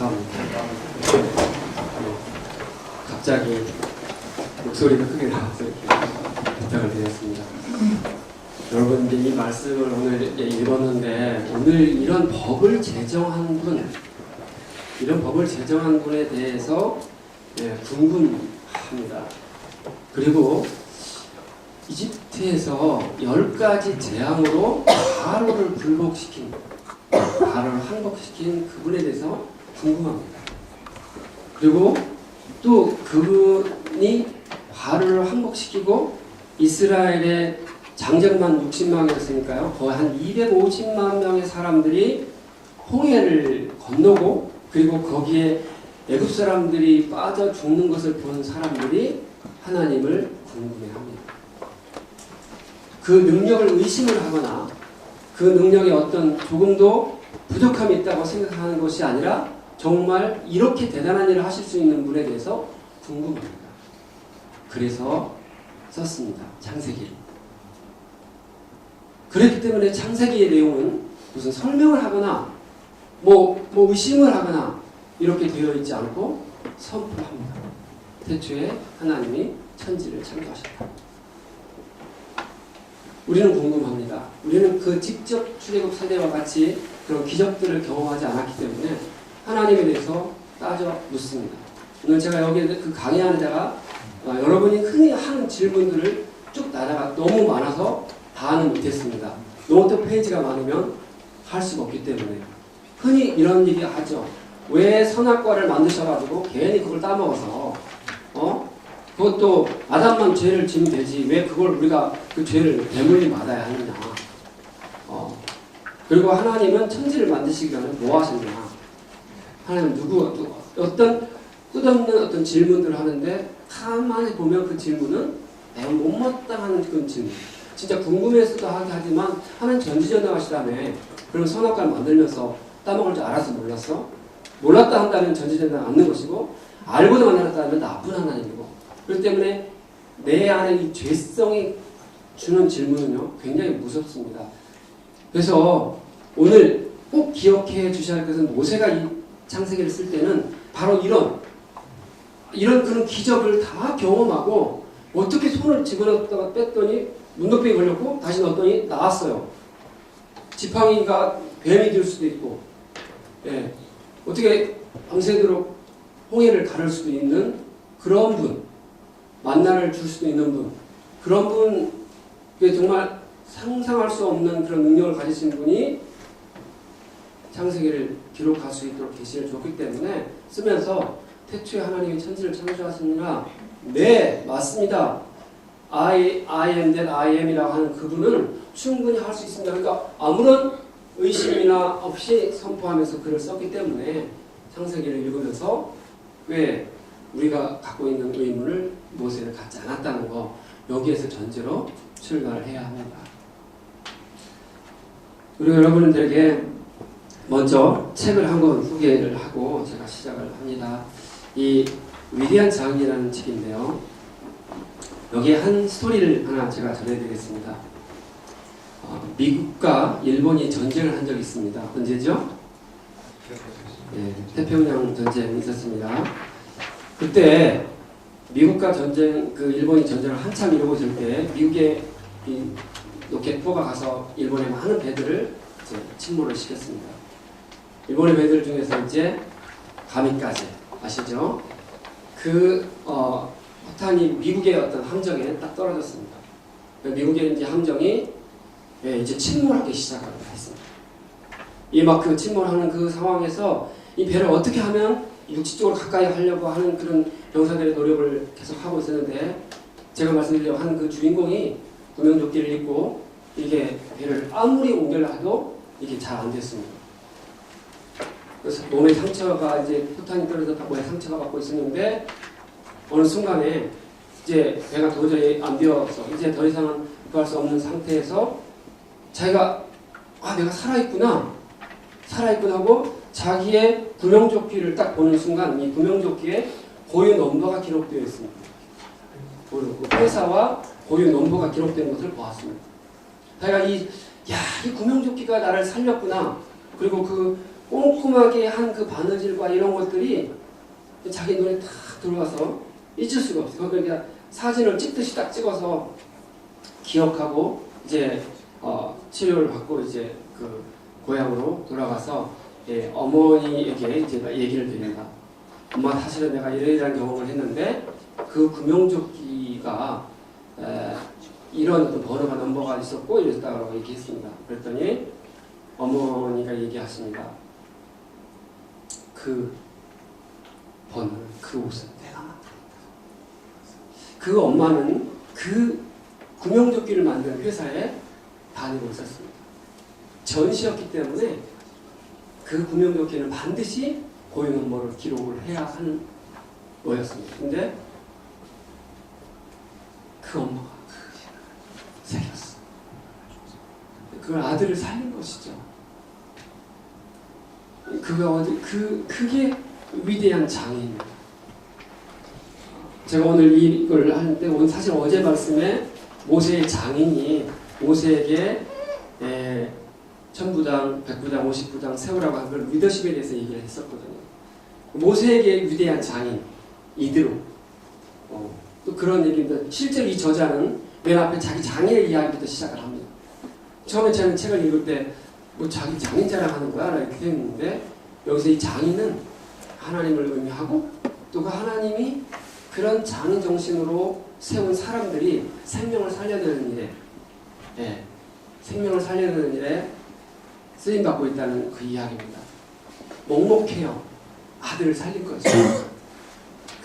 감사합니다. 갑자기 목소리가 크게 나와서 이렇게 부탁을 드렸습니다. 여러분, 이제 이 말씀을 오늘 읽었는데, 오늘 이런 법을 제정한 분에 대해서 궁금합니다. 그리고 이집트에서 10가지 재앙으로 바로를 항복시킨 그분에 대해서 궁금합니다. 그리고 또 그분이 바로를 항복시키고 이스라엘의 장정만 60만이었으니까요. 거의 한 250만 명의 사람들이 홍해를 건너고, 그리고 거기에 애굽 사람들이 빠져 죽는 것을 본 사람들이 하나님을 궁금해합니다. 그 능력을 의심을 하거나 그 능력에 어떤 조금도 부족함이 있다고 생각하는 것이 아니라 정말 이렇게 대단한 일을 하실 수 있는 분에 대해서 궁금합니다. 그래서 썼습니다. 창세기를. 그렇기 때문에 창세기의 내용은 무슨 설명을 하거나 뭐 의심을 하거나 이렇게 되어 있지 않고 선포합니다. 태초에 하나님이 천지를 창조하셨다. 우리는 궁금합니다. 우리는 그 직접 출애굽 세대와 같이 그런 기적들을 경험하지 않았기 때문에 하나님에 대해서 따져 묻습니다. 오늘 제가 여기 그 강의하는 데가 여러분이 흔히 하는 질문들을 쭉 나다가 너무 많아서 다는 못했습니다. 노트 페이지가 많으면 할 수가 없기 때문에 흔히 이런 얘기 하죠. 왜 선악과를 만드셔가지고 괜히 그걸 따먹어서 그것도 아담만 죄를 지면 되지 왜 그걸 우리가 그 죄를 대물림 받아야 하느냐. 그리고 하나님은 천지를 만드시기 전에 뭐 하셨냐. 하나님은 어떤 끝없는 어떤 질문들을 하는데 가만히 보면 그 질문은 내가 못마땅한 그런 질문. 진짜 궁금해서도 하게 하지만 하나님 전지전능하시다며. 그럼 선악과를 만들면서 따먹을 줄 알아서 몰랐어? 몰랐다 한다면 전지전능 않는 것이고 알고도 만들었다 하면 나쁜 하나님이고. 그렇기 때문에 내 안에 이 죄성이 주는 질문은요 굉장히 무섭습니다. 그래서 오늘 꼭 기억해 주셔야 할 것은 모세가 이 창세기를 쓸 때는 바로 이런 그런 기적을 다 경험하고 어떻게 손을 집어넣었다가 뺐더니 문둥병이 걸렸고 다시 넣었더니 나왔어요. 지팡이가 뱀이 될 수도 있고, 어떻게 밤새도록 홍해를 가를 수도 있는 그런 분, 만나를 줄 수도 있는 분, 그런 분, 정말 상상할 수 없는 그런 능력을 가지신 분이 창세기를 기록할 수 있도록 계시를 줬기 때문에 쓰면서 태초에 하나님이 천지를 창조하시느라 네, 맞습니다. I am that I am이라고 하는 그분은 충분히 할 수 있습니다. 그러니까 아무런 의심이나 없이 선포하면서 글을 썼기 때문에 창세기를 읽으면서 왜 우리가 갖고 있는 의문을 모세는 갖지 않았다는 거 여기에서 전제로 출발을 해야 합니다. 그리고 여러분들에게 먼저 책을 한 권 소개를 하고 제가 시작을 합니다. 이 위대한 장이라는 책인데요. 여기에 한 스토리를 하나 제가 전해드리겠습니다. 미국과 일본이 전쟁을 한 적이 있습니다. 언제죠? 태평양 전쟁이 있었습니다. 그때 미국과 일본이 전쟁을 한참 이루고 있을 때 미국의 이 로켓포가 가서 일본의 많은 배들을 침몰을 시켰습니다. 일본의 배들 중에서 이제 가미까제 아시죠? 그 포탄이 미국의 어떤 함정에 딱 떨어졌습니다. 미국의 이제 함정이 이제 침몰하기 시작했습니다. 이 막 그 침몰하는 그 상황에서 이 배를 어떻게 하면 육지 쪽으로 가까이 하려고 하는 그런 병사들의 노력을 계속 하고 있었는데 제가 말씀드리려고 하는 그 주인공이 구명조끼를 입고 이게 배를 아무리 옮기려 해도 이게 잘 안 됐습니다. 그래서 몸에 상처가 이제 포탄이 떨어져서 몸에 상처가 받고 있었는데 어느 순간에 이제 배가 도저히 안 되어서 이제 더 이상은 구할 수 없는 상태에서 자기가 내가 살아있구나 하고 자기의 구명조끼를 딱 보는 순간 이 구명조끼에 고유 넘버가 기록되어 있습니다. 회사와 고유 넘버가 기록된 것을 보았습니다. 자기가 이 구명조끼가 나를 살렸구나. 그리고 그 꼼꼼하게 한 그 바느질과 이런 것들이 자기 눈에 탁 들어와서 잊을 수가 없어요. 그러니까 사진을 찍듯이 딱 찍어서 기억하고 이제 치료를 받고 이제 그 고향으로 돌아가서 어머니에게 이제 얘기를 드립니다. 엄마, 사실은 내가 이러이러한 경험을 했는데 그 구명조끼가 이런 어떤 번호가 넘버가 있었고 이랬다고 얘기했습니다. 그랬더니 어머니가 얘기하십니다. 그 번호는, 그 옷은 내가 만들었다. 그 엄마는 그 구명조끼를 만드는 회사에 다니고 있었습니다. 전시였기 때문에 그 구명조끼는 반드시 고유 넘버를 기록을 해야 하는 거였습니다. 근데 그 엄마가 새겼어. 그걸 아들을 살린 것이죠. 그게 위대한 장애입니다. 제가 오늘 이걸 하는데 오늘 사실 어제 말씀에 모세의 장인이 모세에게 1000부당, 100부당, 50부당 세우라고 한 걸 리더십에 대해서 얘기를 했었거든요. 모세에게 위대한 장인 이드로 또 그런 얘기입니다. 실제로 이 저자는 맨 앞에 자기 장인의 이야기부터 시작을 합니다. 처음에 저는 책을 읽을 때 뭐 자기 장인 자랑하는 거야? 이렇게 생각했는데 여기서 이 장인은 하나님을 의미하고 또 그 하나님이 그런 장인 정신으로 세운 사람들이 생명을 살려내는 일에 생명을 살려내는 일에 쓰임받고 있다는 그 이야기입니다. 먹먹해요. 아들을 살릴 거죠.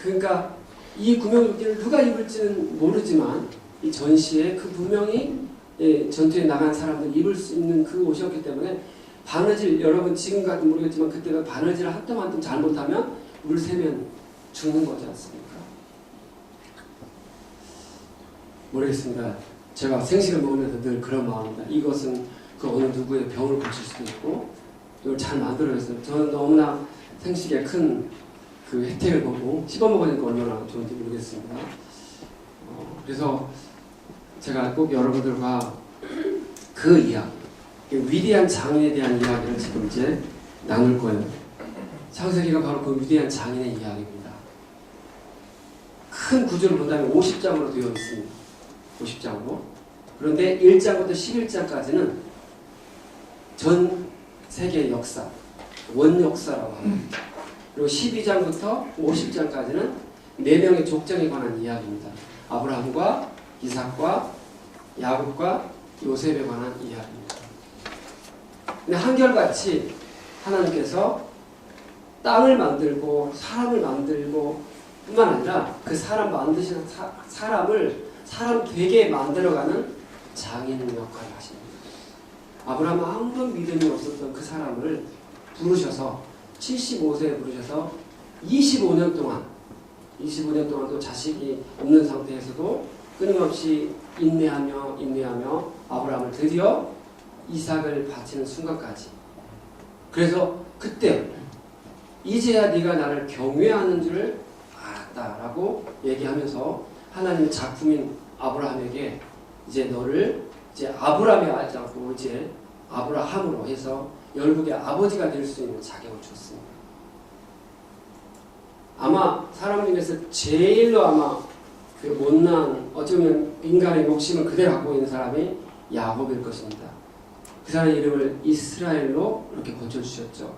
그러니까 이 구명조끼를 누가 입을지는 모르지만 이 전시에 그 분명히 전투에 나간 사람들 입을 수 있는 그 옷이었기 때문에 바느질, 여러분 지금까지 모르겠지만 그때가 바느질을 한 땀 한 땀 잘못하면 물 새면 죽는 거지 않습니까? 모르겠습니다. 제가 생식을 먹으면서 늘 그런 마음입니다. 이것은 그 어느 누구의 병을 고칠 수도 있고 이걸 잘 만들어냈어요. 저는 너무나 생식에 큰 그 혜택을 보고 씹어먹으니까 얼마나 좋은지 모르겠습니다. 그래서 제가 꼭 여러분들과 그 이야기, 위대한 장인에 대한 이야기를 지금 이제 나눌 거예요. 창세기가 바로 그 위대한 장인의 이야기입니다. 큰 구조를 본다면 50장으로 되어 있습니다. 50장으로. 그런데 1장부터 11장까지는 전 세계 역사, 원역사라고 합니다. 그리고 12장부터 50장까지는 4명의 족장에 관한 이야기입니다. 아브라함과 이삭과 야곱과 요셉에 관한 이야기입니다. 근데 한결같이 하나님께서 땅을 만들고 사람을 만들고 뿐만 아니라 그 사람 만드신 사람을 사람 되게 만들어가는 장인 역할을 하십니다. 아브라함은 아무런 믿음이 없었던 그 사람을 부르셔서 75세에 부르셔서 25년 동안 또 자식이 없는 상태에서도 끊임없이 인내하며 아브라함을 드디어 이삭을 바치는 순간까지. 그래서 그때 이제야 네가 나를 경외하는 줄을 알았다라고 얘기하면서 하나님의 작품인 아브라함에게 이제 너를 이제 아브라함이 하지 않고 이제 아브라함으로 해서 열국의 아버지가 될 수 있는 자격을 줬습니다. 아마 사람 중에서 제일로 아마 그 못난 어쩌면 인간의 욕심을 그대로 갖고 있는 사람이 야곱일 것입니다. 그 사람의 이름을 이스라엘로 이렇게 고쳐주셨죠.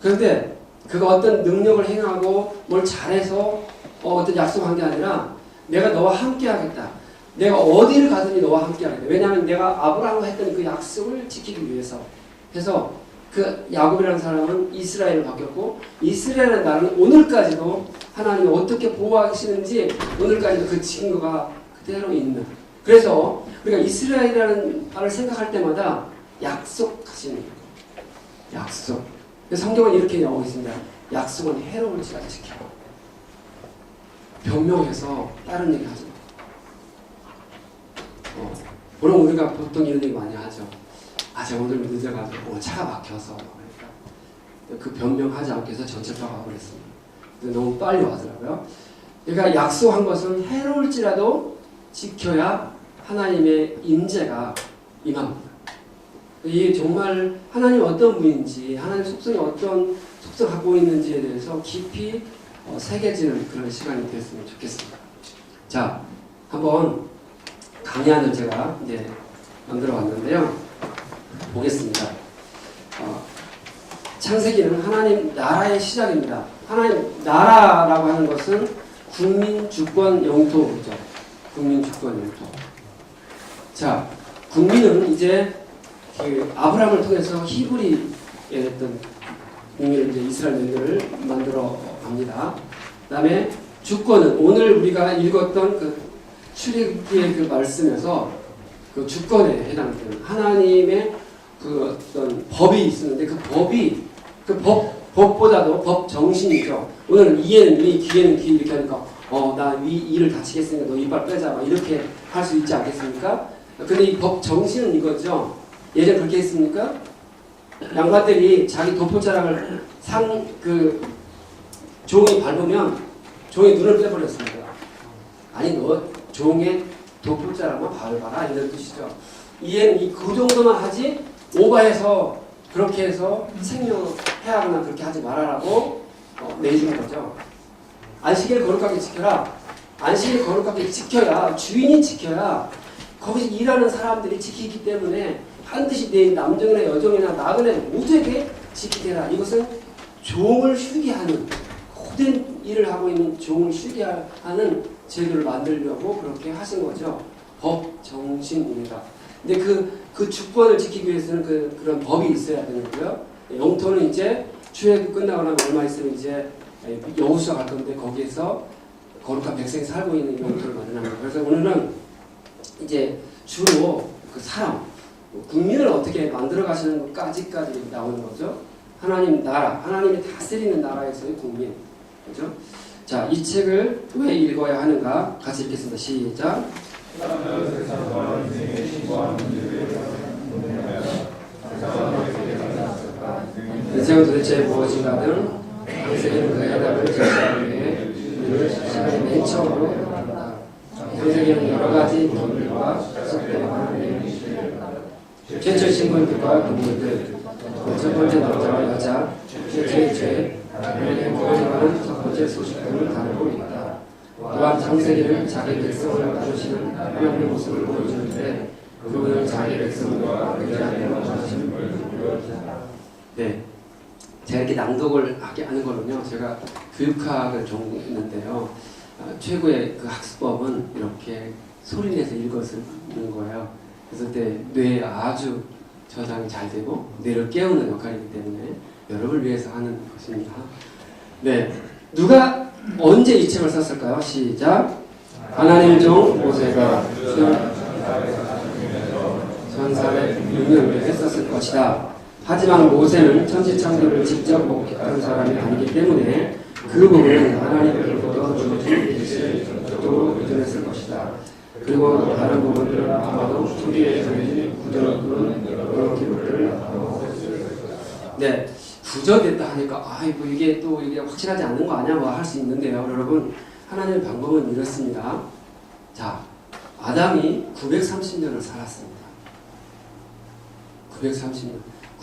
그런데 그가 어떤 능력을 행하고 뭘 잘해서 어떤 약속한 게 아니라 내가 너와 함께 하겠다. 내가 어디를 가든지 너와 함께 하겠다. 왜냐하면 내가 아브라함과 했던 그 약속을 지키기 위해서 해서 그 야곱이라는 사람은 이스라엘로 바뀌었고 이스라엘이라는 나라는 오늘까지도 하나님이 어떻게 보호하시는지 오늘까지도 그 증거가 그대로 있는. 그래서 우리가 이스라엘이라는 말을 생각할 때마다 약속하시는 거예요. 약속. 성경은 이렇게 나오고 있습니다. 약속은 해로울지라도 지켜. 변명해서 다른 얘기 하지 마. 물론 우리가 보통 이런 얘기 많이 하죠. 제가 오늘 늦어가지고 차가 막혀서 그러니까 그 변명하지 않기 위해서 전철타고 가버렸습니다. 너무 빨리 와더라고요. 그러니까 약속한 것은 해로울지라도 지켜야 하나님의 임재가 임합니다. 이 정말 하나님 어떤 분인지, 하나님 속성이 어떤 속성 갖고 있는지에 대해서 깊이 새겨지는 그런 시간이 됐으면 좋겠습니다. 자, 한번 강의안을 제가 이제 만들어 왔는데요. 보겠습니다. 창세기는 하나님 나라의 시작입니다. 하나님 나라라고 하는 것은 국민 주권 영토죠. 국민 주권 영토. 자, 국민은 이제 그 아브라함을 통해서 히브리의 어떤 국민을 이제 이스라엘인들을 만들어 갑니다. 그다음에 주권은 오늘 우리가 읽었던 그 출애굽기의 그 말씀에서 그 주권에 해당되는 하나님의 그 어떤 법이 있었는데 그 법이 그 법보다도 법 정신이죠. 오늘 이에는 이, 귀에는 귀 이렇게 하니까 나 이를 다치겠으니까 너 이빨 빼자 막 이렇게 할 수 있지 않겠습니까? 근데 이 법 정신은 이거죠. 예전 그렇게 했습니까? 양반들이 자기 도포자락을 종이 밟으면 종이 눈을 빼버렸습니다. 아니 너 종의 도포자락만 밟아라 이런 뜻이죠. 이해는 그 정도만 하지 오버해서 그렇게 해서 생명해하거나 그렇게 하지 말아라고 내주는 거죠. 안식일을 거룩하게 지켜라. 안식일을 거룩하게 지켜야 주인이 지켜야 거기서 일하는 사람들이 지키기 때문에 반드시 내 남정이나 여정이나 나그네 모두에게 지키게라. 이것은 종을 휴게 하는 고된 일을 하고 있는 종을 휴게 하는 제도를 만들려고 그렇게 하신 거죠. 법 정신입니다. 근데 그 주권을 지키기 위해서는 그런 법이 있어야 되는데요. 영토는 이제 출애굽 끝나고 나면 얼마 있으면 이제 여호수아 갈 건데 거기에서 거룩한 백성이 살고 있는 영토를 만들어냅니다. 그래서 오늘은 이제 주로 그 사람, 국민을 어떻게 만들어 가시는 것까지까지 나오는 거죠. 하나님 나라, 하나님이 다스리는 나라에서의 국민. 그죠? 자, 이 책을 왜 읽어야 하는가? 같이 읽겠습니다. 시작. 인생은 도대체 무엇인가 등 창세기는 그 해답을 제시하기 위해 우리를 시간의 맨 처음으로 만났다. 창세기는 여러 가지 동물과 속되어 최초 식물들과 동물들, 첫 번째 남자와 여자, 최초의 죄, 하나님의 구원이라는 첫 번째 소식들을 다루고 있다. 또한 창세기는 자기 백성을 다루시는 하나님의 모습을 보여주는데 그분은 자기 백성과 의지하는 것을 보여주다. 네, 제가 이렇게 낭독을 하는 거는요, 제가 교육학을 전공했는데요, 최고의 그 학습법은 이렇게 소리내서 읽어쓰는 거예요. 그래서 그때 뇌에 아주 저장이 잘 되고 뇌를 깨우는 역할이기 때문에 여러분을 위해서 하는 것입니다. 네, 누가 언제 이 책을 썼을까요? 시작. 하나님 종 모세가 전사의 6년을 했었을 것이다. 하지만 모세는 천지창조를 직접 목격한 사람이 아니기 때문에 그 부분은 하나님께로부터 주어진 계시를 적극적으로 의존했을 것이다. 그리고 다른 부분들은 아마도 초기에 정해진 구절로는 여러 기록들을 나타내고 네, 구절됐다 하니까 아이고 이게 또 이게 확실하지 않는 거 아니야 뭐 할 수 있는데요. 여러분, 하나님의 방법은 이렇습니다. 자, 아담이 930년을 살았습니다.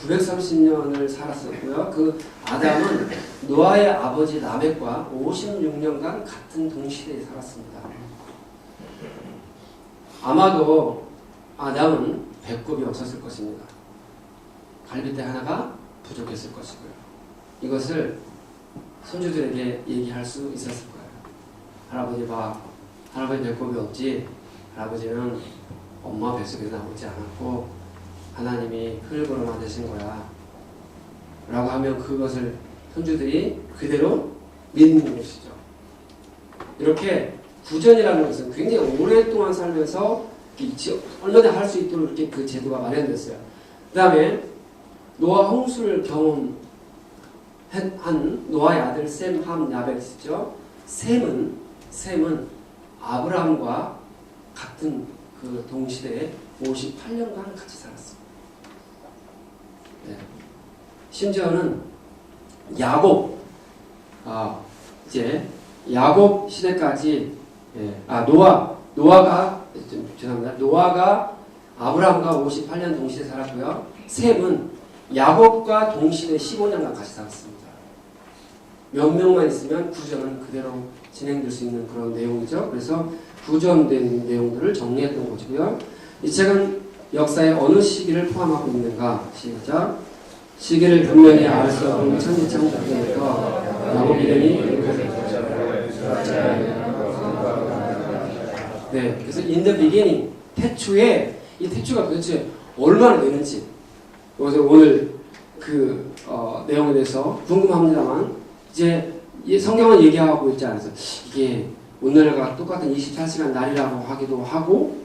930년을 살았었고요. 그 아담은 노아의 아버지 라멕과 56년간 같은 동시대에 살았습니다. 아마도 아담은 배꼽이 없었을 것입니다. 갈비뼈 하나가 부족했을 것이고요. 이것을 손주들에게 얘기할 수 있었을 거예요. 할아버지 봐, 할아버지 배꼽이 없지. 할아버지는 엄마 뱃속에서 나오지 않았고 하나님이 흙으로 만드신 거야 라고 하면 그것을 손주들이 그대로 믿는 것이죠. 이렇게 구전이라는 것은 굉장히 오랫동안 살면서 얼마든지 할 수 있도록 이렇게 그 제도가 마련됐어요. 그 다음에 노아 홍수를 경험한 노아의 아들 셈, 함, 야벳이죠. 셈은 아브라함과 같은 그 동시대에 58년간 같이 살았습니다. 네. 심지어는 야곱, 이제 야곱 시대까지 노아가 아브라함과 58년 동시에 살았고요. 셈은 야곱과 동시대 15년간 같이 살았습니다. 몇 명만 있으면 구전은 그대로 진행될 수 있는 그런 내용이죠. 그래서 구전된 내용들을 정리했던 것이고요. 이 책은 역사의 어느 시기를 포함하고 있는가? 시작. 시기를 분명히 알 수 없는 천지창조에서 야곱 이름이 네, 그래서 in the beginning 태초에 이 태초가 도대체 얼마나 되는지 그래서 오늘 그 내용에 대해서 궁금합니다만 이제 이 성경은 얘기하고 있지 않아서 이게 오늘과 똑같은 24시간 날이라고 하기도 하고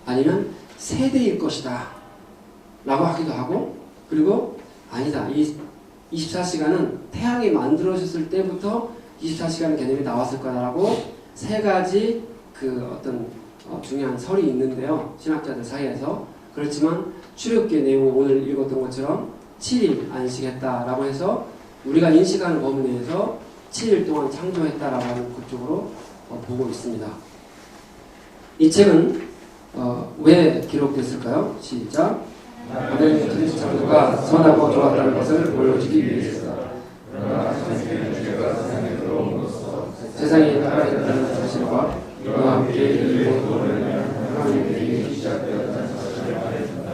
아니면 세대일 것이다 라고 하기도 하고 그리고 아니다. 이 24시간은 태양이 만들어졌을 때부터 24시간 개념이 나왔을 거다라고 세 가지 그 어떤 중요한 설이 있는데요. 신학자들 사이에서. 그렇지만 출애굽기 내용을 오늘 읽었던 것처럼 7일 안식했다라고 해서 우리가 인식하는 범위 내에서 7일 동안 창조했다라고 하는 그쪽으로 보고 있습니다. 이 책은 왜 기록됐을까요? 시작. 하나님의 천지 창조가 선하고 좋았다는 것을 보여주기 위해서다. 세상에 나라였다는 사실과 이와 함께 일본을 하나님께 시작되었다는 사실을 말해준다.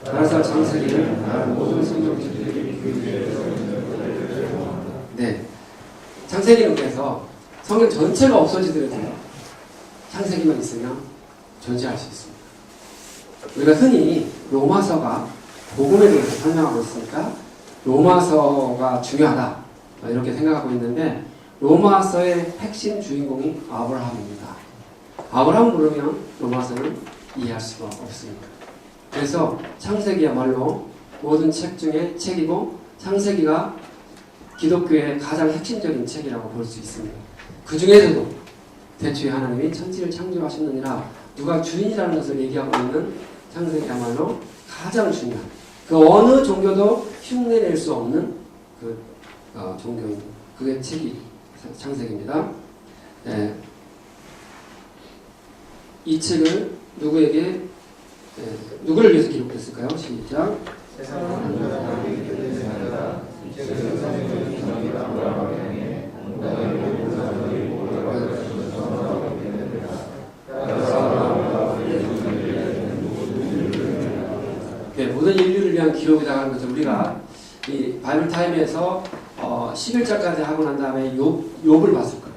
따라서 창세기는 다른 모든 성경책들이 네, 창세기는 그래서 성경 전체가 없어지더라도 창세기만 있으면 존재할 수 있습니다. 우리가 흔히 로마서가 복음에 대해서 설명하고 있으니까 로마서가 중요하다 이렇게 생각하고 있는데 로마서의 핵심 주인공이 아브라함입니다. 아브라함 모르면 로마서는 이해할 수가 없습니다. 그래서 창세기야말로 모든 책 중에 책이고 창세기가 기독교의 가장 핵심적인 책이라고 볼 수 있습니다. 그 중에서도 태초에 하나님이 천지를 창조하셨느니라 누가 주인이라는 것을 얘기하고 있는 창세기야말로 가장 중요한 그 어느 종교도 흉내낼 수 없는 그 종교인 그게 책이 창세기입니다. 네. 이 책을 누구에게 누구를 위해서 기록했을까요? 시작. 네, 모든 인류를 위한 기록이라고 하는 것을 우리가 이 바이블 타임에서 11절까지 하고 난 다음에 욥을 봤을 거예요.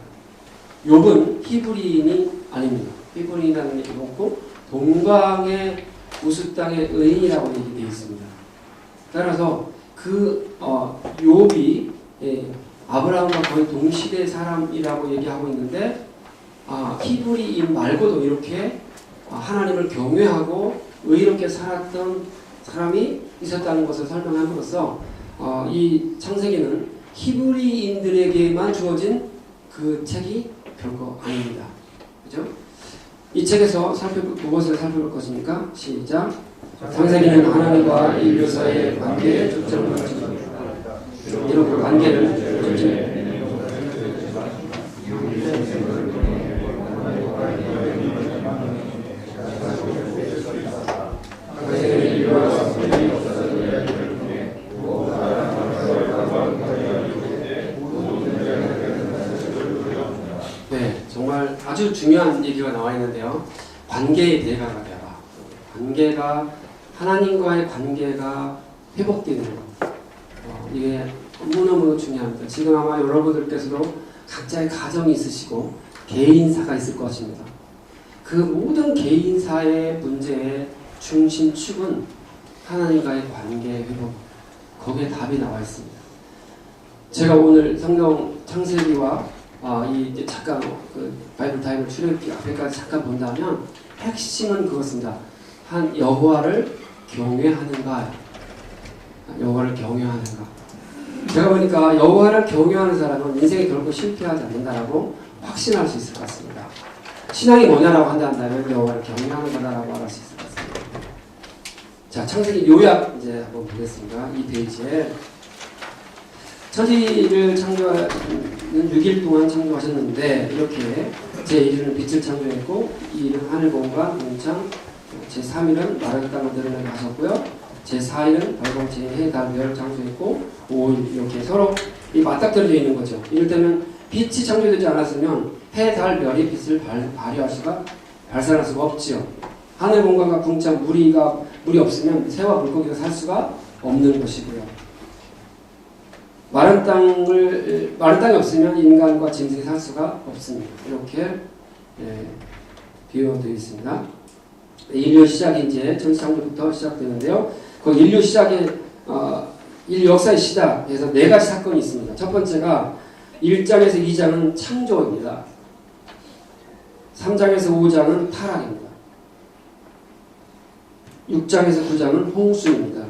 욥은 히브리인이 아닙니다. 히브리인이라는 얘기가 없고 동방의 우스 땅의 의인이라고 얘기되어 있습니다. 따라서 그 욥이 아브라함과 거의 동시대 사람이라고 얘기하고 있는데 히브리인 말고도 이렇게 하나님을 경외하고 의롭게 살았던 사람이 있었다는 것을 설명함으로써 이 창세기는 히브리인들에게만 주어진 그 책이 결코 아닙니다. 그죠? 이 책에서 무엇을 살펴볼 것입니까? 시작. 창세기는 하나님과 인류 사이의 관계에 초점을 맞춥니다. 이런 그 관계를 네, 정말 아주 중요한 얘기가 나와 있는데요. 관계의 대가가 되라. 관계가 하나님과의 관계가 회복되는 것. 이게 너무너무 중요합니다. 지금 아마 여러분들께서도 각자의 가정이 있으시고 개인사가 있을 것입니다. 그 모든 개인사의 문제의 중심축은 하나님과의 관계 회복. 거기에 답이 나와 있습니다. 제가 오늘 성경 창세기와 이 잠깐 그 바이블 타임을 출애굽기 앞에까지 잠깐 본다면 핵심은 그것입니다. 한 여호와를 경외하는가, 여호와를 경외하는가. 제가 보니까 여호와를 경외하는 사람은 인생에 결코 실패하지 않는다라고 확신할 수 있을 것 같습니다. 신앙이 뭐냐라고 한다면 여호와를 경외하는 거다라고 알 수 있을 것 같습니다. 자, 창세기 요약 이제 한번 보겠습니다. 이 페이지에 천지를 창조하는 6일 동안 창조하셨는데 이렇게 제1일은 빛을 창조했고 2일은 하늘 공간 공창 제3일은 마른 땅을 드러내게 하셨고요. 제4일은 발광체인 해, 달, 별, 장소 있고 5일 이렇게 서로 이 맞닥뜨려져 있는 거죠. 이를테면 빛이 창조되지 않았으면 해, 달, 별이 빛을 발휘할 수가 발산할 수가 없지요. 하늘 공간과 궁창 물이 없으면 새와 물고기가 살 수가 없는 것이고요. 마른 땅이 없으면 인간과 짐승이 살 수가 없습니다. 이렇게 비유되어 있습니다. 인류 시작이 이제 천지창조부터 시작되는데요. 그 인류 역사의 시작에서 4가지 사건이 있습니다. 첫 번째가 1장에서 2장은 창조입니다. 3장에서 5장은 타락입니다. 6장에서 9장은 홍수입니다.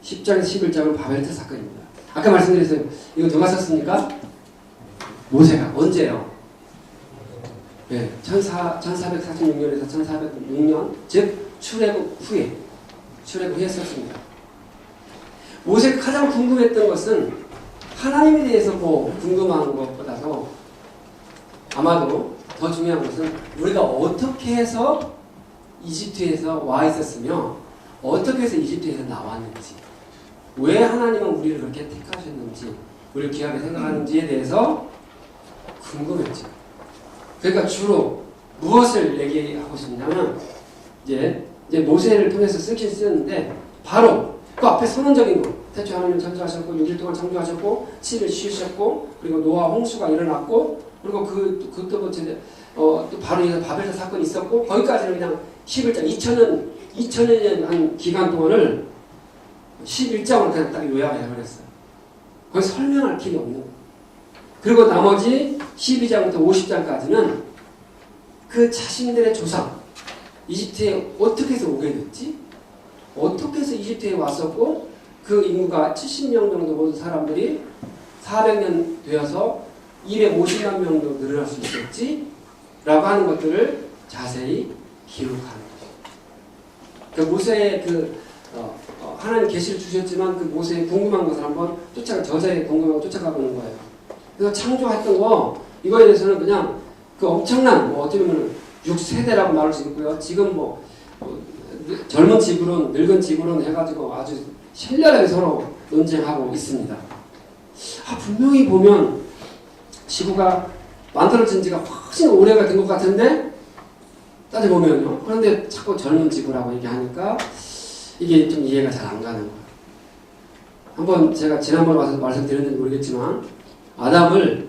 10장에서 11장은 바벨탑 사건입니다. 아까 말씀드렸어요. 이거 누가 썼습니까? 모세가. 언제요? 네, 1446년에서 1406년, 즉 출애굽 후에 썼습니다. 모세가 가장 궁금했던 것은 하나님에 대해서 궁금한 것보다도 아마도 더 중요한 것은 우리가 어떻게 해서 이집트에서 와 있었으며 어떻게 해서 이집트에서 나왔는지, 왜 하나님은 우리를 그렇게 택하셨는지, 우리를 귀하게 생각하는지에 대해서 궁금했죠. 그러니까 주로 무엇을 얘기하고 싶냐면 이제 모세를 통해서 쓰는데 바로 그 앞에 선언적인 거. 태초 하나님 창조하셨고 6일 동안 창조하셨고 7일 쉬셨고 그리고 노아 홍수가 일어났고 그리고 또 바로 이제 바벨탑 사건이 있었고 거기까지는 그냥 11장 2000년 한 기간 동안을 11장으로 그냥 딱 요약을 해버렸어요. 거기 설명할 길이 없는 거예요. 그리고 나머지 12장부터 50장까지는 그 자신들의 조상 이집트에 어떻게 해서 오게 됐지? 어떻게 해서 이집트에 왔었고 그 인구가 70명 정도 모든 사람들이 400년 되어서 250만 명 정도 늘어날 수 있었지? 라고 하는 것들을 자세히 기록하는 거죠. 그 모세의 하나님 계시를 주셨지만 그 모세의 궁금한 것을 한번 저자의 궁금한 거 쫓아가 보는 거예요. 그래서 창조했던 거 이거에 대해서는 그냥 그 엄청난 어떻게 보면 6세대라고 말할 수 있고요. 지금 젊은 지구론, 늙은 지구론 해가지고 아주 신랄하게 서로 논쟁하고 있습니다. 분명히 보면 지구가 만들어진 지가 훨씬 오래가 된 것 같은데 따져보면요. 그런데 자꾸 젊은 지구라고 얘기하니까 이게 좀 이해가 잘 안 가는 거예요. 한번 제가 지난번에 와서 말씀드렸는지 모르겠지만 아담을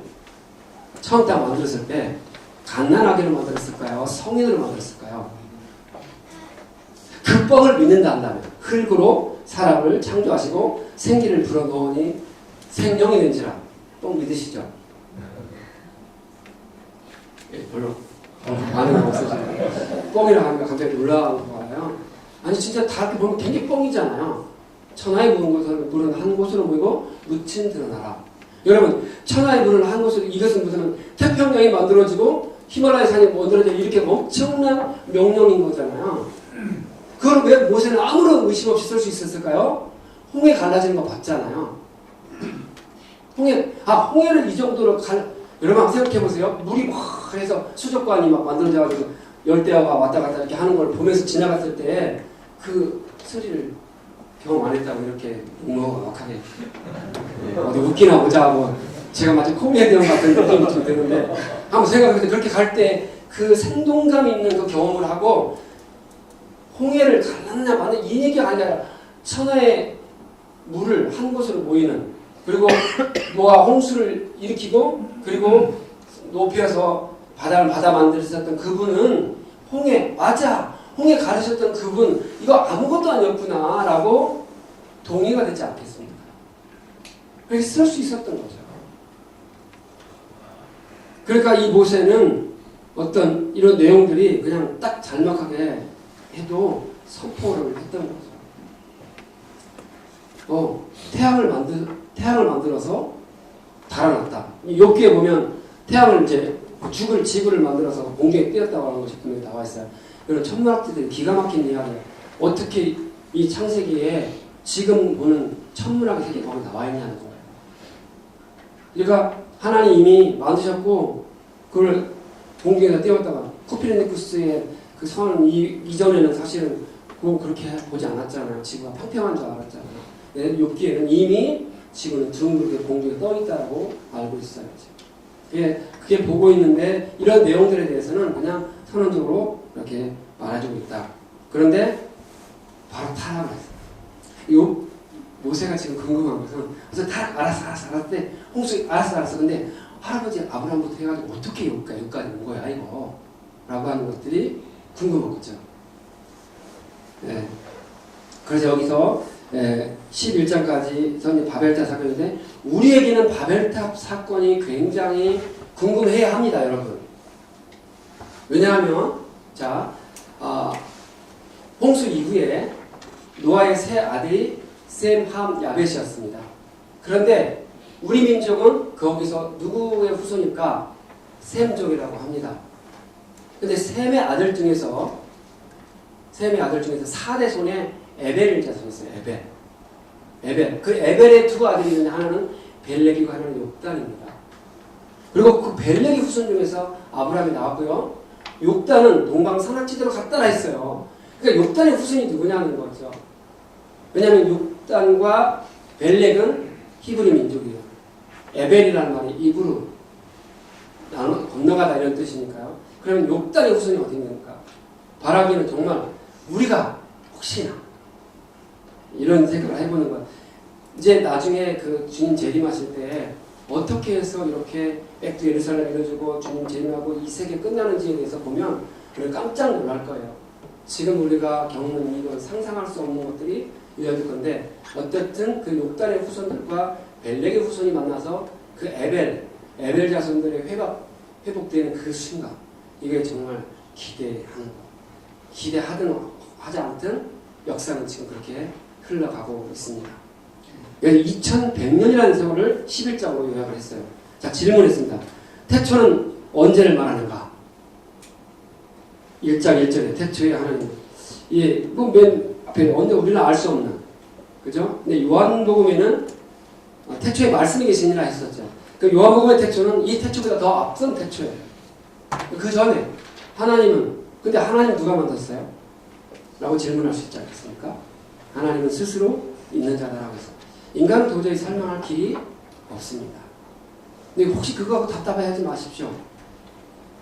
처음 딱 만들었을 때 갓난아기로 만들었을까요? 성인으로 만들었을까요? 그 뻥을 믿는다 한다면 흙으로 사람을 창조하시고 생기를 불어넣으니 생명이 된지라 뻥 믿으시죠? 별로 반응이 없으시네요. 뻥이라고 하니까 갑자기 놀라운 거예요. 아니 진짜 다 이렇게 보면 굉장히 뻥이잖아요. 천하의 물은 한 곳으로 모이고 묻힌 드러나라. 여러분 천하의 물은 한 곳으로 이것은 무슨 태평양이 만들어지고 히말라야 산이 만들어져 이렇게 엄청난 명령인 거잖아요. 그걸 왜 모세는 아무런 의심 없이 쓸 수 있었을까요? 홍해 갈라지는 거 봤잖아요. 홍해를 이 정도로 여러분 한번 생각해 보세요. 물이 막 해서 수족관이 막 만들어져가지고 열대야가 왔다 갔다 이렇게 하는 걸 보면서 지나갔을 때 그 소리를 경험 안 했다고 이렇게 묵묵하게 어디 웃기나 보자 하고 제가 마치 코미디언 같은 느낌이 좀 드는데 한번 생각해 보세요. 그렇게 갈 때 그 생동감 있는 그 경험을 하고 홍해를 갈랐느냐 마느냐 이 얘기가 아니라 천하의 물을 한 곳으로 모이는 그리고 노아 홍수를 일으키고 그리고 높여서 바다를 만들었었던 그분은 홍해 가르셨던 그분 이거 아무것도 아니었구나 라고 동의가 되지 않겠습니까? 그렇게 쓸 수 있었던 거죠. 그러니까 이 모세는 어떤 이런 내용들이 그냥 딱 잘막하게 해도 선포를 했던 거죠. 태양을 만들어서 달아났다. 욥기에 보면 태양을 이제 지구를 만들어서 공중에 띄었다고 하는 것이 분명히 나와 있어요. 이런 천문학자들이 기가 막힌 이야기예요. 어떻게 이 창세기에 지금 보는 천문학의 세계가 거기 나와 있냐는 거예요. 그러니까 하나님 이미 만드셨고 그걸 공중에다 띄웠다가 코페르니쿠스의 그 선 이전에는 사실은 그거 그렇게 보지 않았잖아요. 지구가 평평한 줄 알았잖아요. 욥기에는 이미 지구는 둥글게 공중에 떠 있다라고 알고 있어요. 그게 보고 있는데 이런 내용들에 대해서는 그냥 선언적으로 이렇게 말해주고 있다. 그런데 바로 타락을 했어요. 모세가 지금 궁금한 것은 그래서 타락 알았어 때 홍수 알았어 근데 할아버지 아브라함부터 해가지고 어떻게 여기까지 온 거야 이거 라고 하는 것들이 궁금한 거죠. 네. 그래서 여기서 11장까지 전 바벨탑 사건인데 우리에게는 바벨탑 사건이 굉장히 궁금해야 합니다, 여러분. 왜냐하면 홍수 이후에 노아의 세 아들이 셈, 함, 야벳이었습니다. 그런데 우리 민족은 거기서 누구의 후손일까? 셈족이라고 합니다. 근데 셈의 아들 중에서 4대 손에 에벨을 자손이 있어요. 에벨. 그 에벨의 두 아들이 있는데 하나는 벨렉이고 하나는 욕단입니다. 그리고 그 벨렉의 후손 중에서 아브라함이 나왔고요. 욕단은 동방 산악지대로 갔다라 했어요. 그러니까 욕단의 후손이 누구냐는 거죠. 왜냐하면 욕단과 벨렉은 히브리 민족이에요. 에벨이라는 말이 이브루 건너가다 이런 뜻이니까요. 그러면 욕단의 후손이 어디 있는가? 바라기는 정말 우리가 혹시나 이런 생각을 해보는 거야. 이제 나중에 그 주님 재림하실 때 어떻게 해서 이렇게 백두 예루살렘 이루어지고 주님 재림하고 이 세계 끝나는지에 대해서 보면 우리가 깜짝 놀랄 거예요. 지금 우리가 겪는 이건 상상할 수 없는 것들이 이어질 건데 어쨌든 그 욕단의 후손들과 벨렉의 후손이 만나서 그 에벨 자손들의 회복되는 그 순간 이게 정말 기대하든 하지 않든 역사는 지금 그렇게 흘러가고 있습니다. 여기 2100년이라는 세월을 11장으로 요약을 했어요. 자, 질문했습니다. 태초는 언제를 말하는가? 1장 1절에 태초에 하나님. 뭐 맨 앞에 언제 우리는 알 수 없는. 그죠? 근데 요한복음에는 태초에 말씀이 계시니라 했었죠. 그 요한복음의 태초는 이 태초보다 더 앞선 태초예요. 그 전에 근데 하나님 누가 만들었어요? 라고 질문할 수 있지 않겠습니까? 하나님은 스스로 있는 자다라고 해서 인간은 도저히 설명할 길이 없습니다. 근데 혹시 그거하고 답답해하지 마십시오.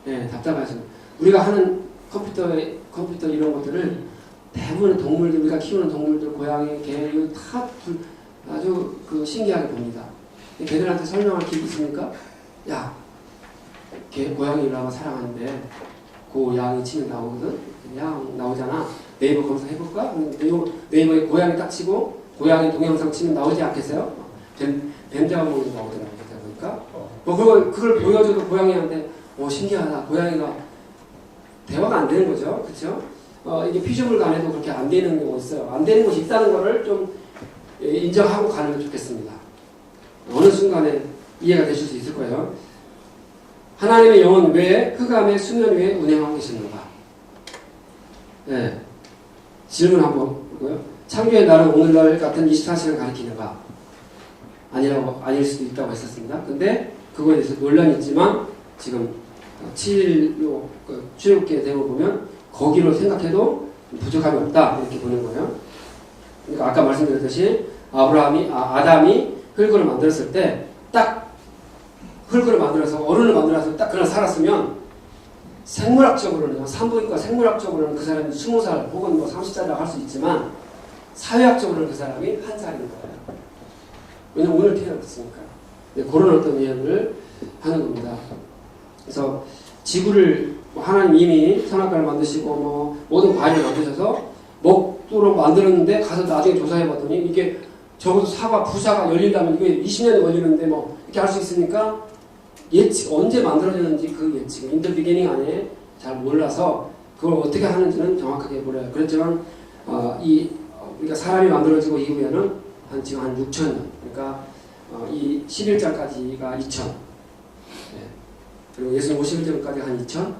네, 답답하지 마십시오. 우리가 하는 컴퓨터 이런 것들을 대부분의 동물들, 우리가 키우는 동물들, 고양이, 개, 이거 다 아주 신기하게 봅니다. 개들한테 설명할 길이 있습니까? 야, 고양이 일하고 사랑하는데 고양이 치면 나오거든? 그냥 나오잖아. 네이버 검색해볼까? 네이버에 고양이 딱 치고 고양이 동영상 치면 나오지 않겠어요? 뱀 잡아먹는 거 나오더라고요. 보니까. 그걸 보여줘도 고양이한테 신기하다. 고양이가 대화가 안 되는 거죠. 그렇죠? 이게 피조물 간에도 그렇게 안 되는 경우가 있어요. 안 되는 것이 있다는 것을 좀 인정하고 가는 게 좋겠습니다. 어느 순간에 이해가 되실 수 있을 거예요. 하나님의 영은 왜 흑암의 수면 위에 운행하고 계시는가? 네. 질문 한번 보고요. 창조의 날은 오늘날 같은 24시간 가리키는가? 아닐 수도 있다고 했었습니다. 근데 그거에 대해서 논란이 있지만 지금 7일 출애굽기의 내용을 보면 거기로 생각해도 부족함이 없다 이렇게 보는 거예요. 그러니까 아까 말씀드렸듯이 아담이 흙을 만들었을 때 딱 흙을 만들어서 어른을 만들어서 딱 그날 살았으면 생물학적으로는 산부인과 생물학적으로는 그 사람이 20살 혹은 뭐 30살이라고 할 수 있지만 사회학적으로는 그 사람이 1살인 거예요. 왜냐면 오늘 태어났으니까. 그런 어떤 이야기를 하는 겁니다. 그래서 지구를 하나님 이미 선악과를 만드시고 모든 과일을 만드셔서 먹도록 만들었는데 가서 나중에 조사해봤더니 이게 적어도 부사가 열리려면 이게 20년이 걸리는데 이렇게 할 수 있으니까 언제 만들어졌는지 그 예측을 in the beginning 안에 잘 몰라서 그걸 어떻게 하는지는 정확하게 몰라요. 그렇지만 우리가 사람이 만들어지고 이후에는 지금 한 6,000년 그러니까 이 11장까지가 2,000 네. 그리고 예수님 오실 때까지 한 2,000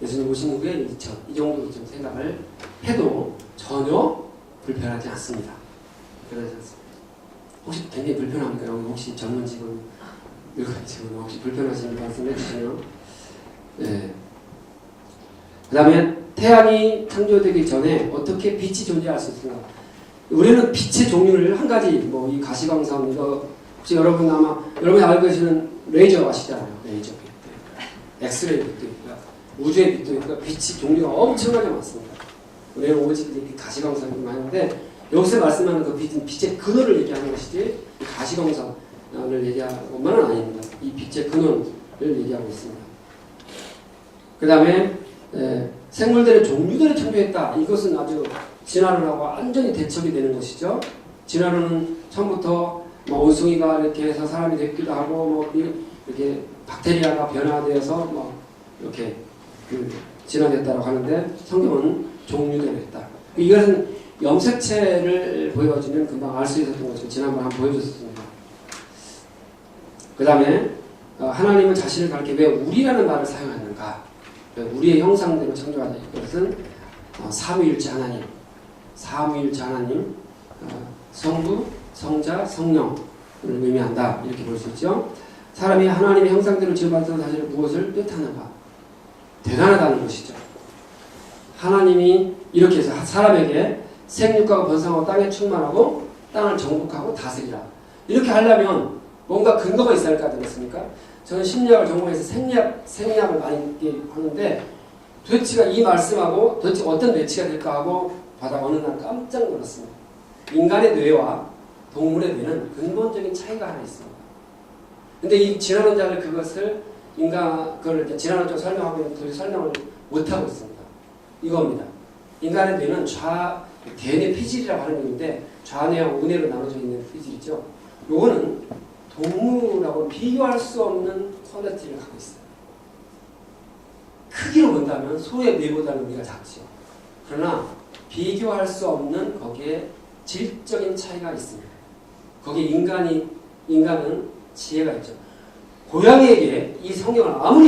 예수님 오신 후에 2,000 이 정도 좀 생각을 해도 전혀 불편하지 않습니다. 혹시 굉장히 불편합니까? 여기 혹시 전문 직원 혹시 불편하시는 말씀해 주시면 네. 그 다음에 태양이 창조되기 전에 어떻게 빛이 존재할 수 있는가? 우리는 빛의 종류를 한 가지, 뭐 이 가시광선 이거 혹시 여러분이 알고 계시는 레이저 아시잖아요. 레이저 빛, 엑스레이 빛도 있고요, 우주의 빛도 있고요. 빛이 종류가 엄청나게 많습니다. 우리는 오직 가시광선이 많은데 여기서 말씀하는 그 빛은 빛의 근원을 얘기하는 것이지 가시광선을 얘기하는 것만은 아닙니다. 이 빛의 근원을 얘기하고 있습니다. 그 다음에 생물들의 종류들을 창조했다. 이것은 아주 진화론하고 완전히 대척이 되는 것이죠. 진화론은 처음부터 뭐 원숭이가 이렇게 해서 사람이 됐기도 하고 뭐 이렇게 박테리아가 변화되어서 뭐 이렇게 진화됐다고 하는데 성경은 종류대로 했다. 이것은 염색체를 보여주면 금방 알 수 있었던 것을 지난번에 한번 보여줬습니다. 그 다음에 하나님은 자신을 가리켜 왜 우리라는 말을 사용하는가? 왜 우리의 형상대로 창조하자. 이것은 삼위일체 하나님, 성부, 성자, 성령을 의미한다. 이렇게 볼 수 있죠. 사람이 하나님의 형상대로 지어받은 사실은 무엇을 뜻하는가? 대단하다는 것이죠. 하나님이 이렇게 해서 사람에게 생육하고 번성하고 땅에 충만하고 땅을 정복하고 다스리라. 이렇게 하려면 뭔가 근거가 있어야 할 것 같습니까? 저는 심리학을 전공해서 생리학을 많이 하는데 도대체가 이 말씀하고 도대체 어떤 매치가 될까 하고 바다 어느 날 깜짝 놀랐습니다. 인간의 뇌와 동물의 뇌는 근본적인 차이가 하나 있습니다. 근데 이 진화론자는 그것을 그걸 진화론적으로 설명하고 있는데 도저히 설명을 못하고 있습니다. 이겁니다. 인간의 뇌는 대뇌 피질이라고 하는 것인데 좌뇌와 우뇌로 나눠져 있는 피질이죠. 요거는 동물하고 비교할 수 없는 퀄리티를 갖고 있어요. 크기로 본다면 소의 뇌보다는 우리가 작죠. 그러나 비교할 수 없는 거기에 질적인 차이가 있습니다. 거기에 인간은 지혜가 있죠. 고양이에게 이 성경을 아무리